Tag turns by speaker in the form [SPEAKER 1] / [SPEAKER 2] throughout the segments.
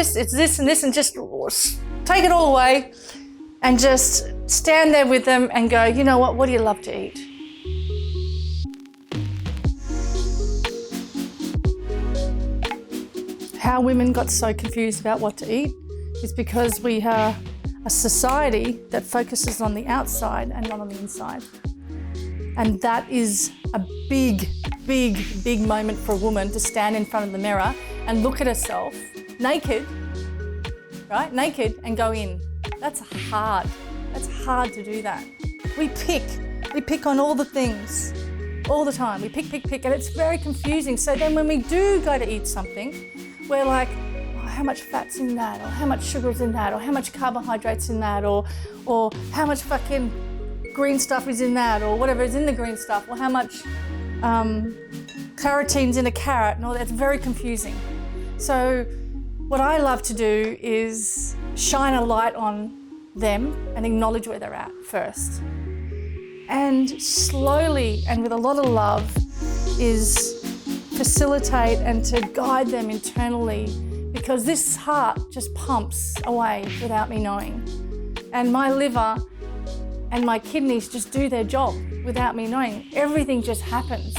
[SPEAKER 1] this, it's this and this, and just take it all away and just stand there with them and go, you know what do you love to eat? How women got so confused about what to eat is because we are a society that focuses on the outside and not on the inside. And that is a big moment for a woman to stand in front of the mirror and look at herself naked, right? Naked, and go in. That's hard. That's hard to do that. We pick on all the things all the time. We pick, and it's very confusing. So then when we do go to eat something, we're like, oh, how much fat's in that, or how much sugar's in that, or how much carbohydrates in that, or how much fucking green stuff is in that, or whatever is in the green stuff, or how much carotene's in a carrot, and all that. It's very confusing. So what I love to do is shine a light on them and acknowledge where they're at first. And slowly and with a lot of love is facilitate and to guide them internally, because this heart just pumps away without me knowing. And my liver and my kidneys just do their job without me knowing. Everything just happens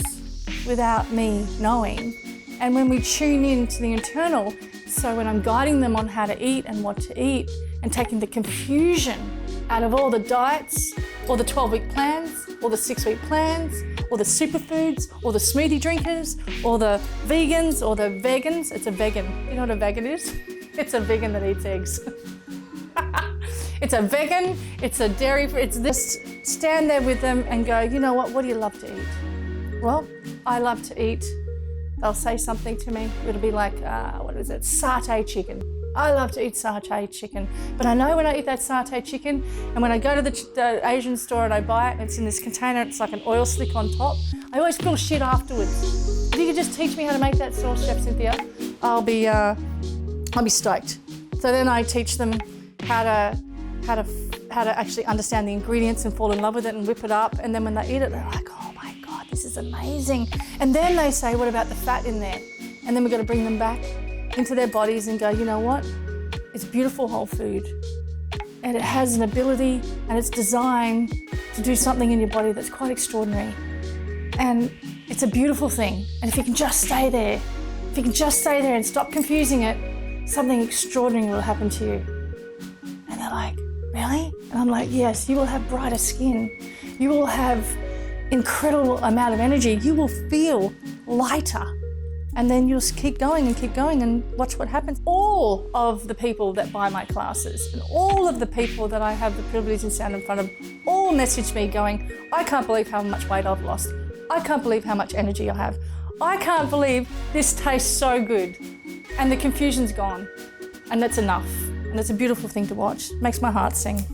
[SPEAKER 1] without me knowing. And when we tune in to the internal, so when I'm guiding them on how to eat and what to eat and taking the confusion out of all the diets or the 12-week plans or the 6-week plans or the superfoods or the smoothie drinkers or the vegans or the vegans. It's a vegan. You know what a vegan is? It's a vegan that eats eggs. It's a vegan, it's a dairy, it's this. Stand there with them and go, you know what do you love to eat? Well, I love to eat. They'll say something to me. It'll be like, satay chicken. I love to eat satay chicken. But I know when I eat that satay chicken, and when I go to the Asian store and I buy it, and it's in this container, it's like an oil slick on top, I always feel shit afterwards. If you could just teach me how to make that sauce, Chef Cynthia, I'll be stoked. So then I teach them how to actually understand the ingredients and fall in love with it and whip it up. And then when they eat it, they're like, oh my God, this is amazing. And then they say, what about the fat in there? And then we've got to bring them back into their bodies and go, you know what? It's beautiful whole food. And it has an ability and it's designed to do something in your body that's quite extraordinary. And it's a beautiful thing. And if you can just stay there, and stop confusing it, something extraordinary will happen to you. And they're like, really? And I'm like, yes, you will have brighter skin. You will have incredible amount of energy. You will feel lighter. And then you'll keep going and watch what happens. All of the people that buy my classes and all of the people that I have the privilege to stand in front of all message me going, I can't believe how much weight I've lost. I can't believe how much energy I have. I can't believe this tastes so good. And the confusion's gone. And that's enough. And it's a beautiful thing to watch. Makes my heart sing.